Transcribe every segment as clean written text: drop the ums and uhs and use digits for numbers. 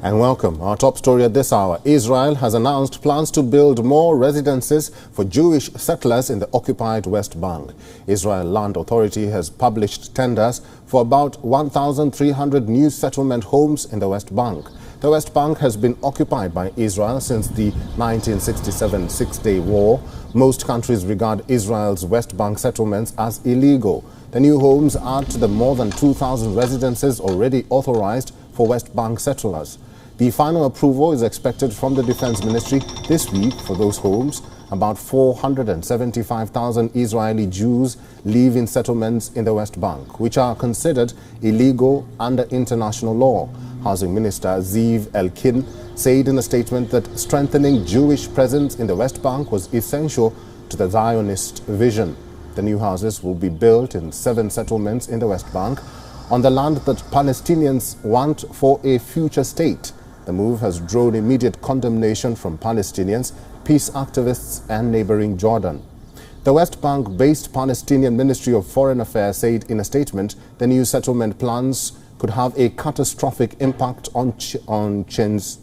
And welcome. Our top story at this hour. Israel has announced plans to build more residences for Jewish settlers in the occupied West Bank. Israel Land Authority has published tenders for about 1,300 new settlement homes in the West Bank. The West Bank has been occupied by Israel since the 1967 Six-Day War. Most countries regard Israel's West Bank settlements as illegal. The new homes add to the more than 2,000 residences already authorized for West Bank settlers. The final approval is expected from the Defense Ministry this week for those homes. About 475,000 Israeli Jews live in settlements in the West Bank, which are considered illegal under international law. Housing Minister Ziv Elkin said in a statement that strengthening Jewish presence in the West Bank was essential to the Zionist vision. The new houses will be built in 7 settlements in the West Bank on the land that Palestinians want for a future state. The move has drawn immediate condemnation from Palestinians, peace activists and neighboring Jordan. The West Bank-based Palestinian Ministry of Foreign Affairs said in a statement the new settlement plans could have a catastrophic impact on changes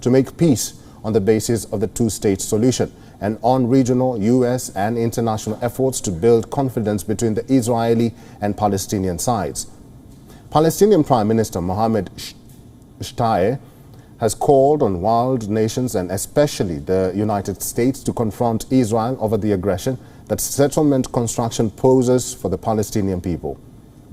to make peace on the basis of the two-state solution and on regional U.S. and international efforts to build confidence between the Israeli and Palestinian sides. Palestinian Prime Minister Mohammed Shtayyeh has called on world nations and especially the United States to confront Israel over the aggression that settlement construction poses for the Palestinian people.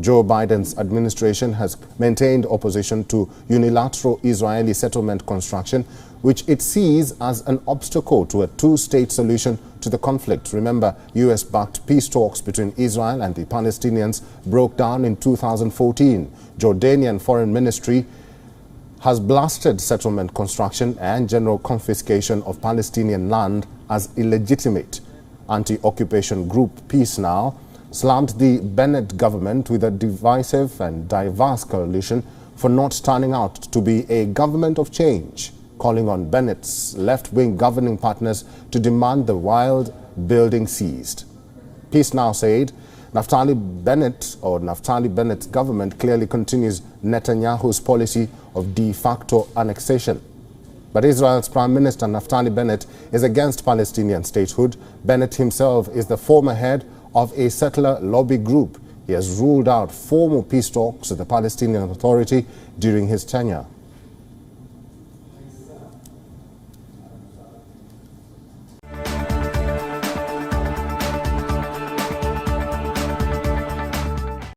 Joe Biden's administration has maintained opposition to unilateral Israeli settlement construction, which it sees as an obstacle to a two-state solution to the conflict. Remember, US-backed peace talks between Israel and the Palestinians broke down in 2014. Jordanian Foreign Ministry has blasted settlement construction and general confiscation of Palestinian land as illegitimate. Anti-occupation group Peace Now slammed the Bennett government with a divisive and diverse coalition for not turning out to be a government of change, calling on Bennett's left-wing governing partners to demand the wild building seized. Peace Now said Naftali Bennett's government clearly continues Netanyahu's policy of de facto annexation. But Israel's Prime Minister Naftali Bennett is against Palestinian statehood. Bennett himself is the former head of a settler lobby group. He has ruled out formal peace talks with the Palestinian Authority during his tenure.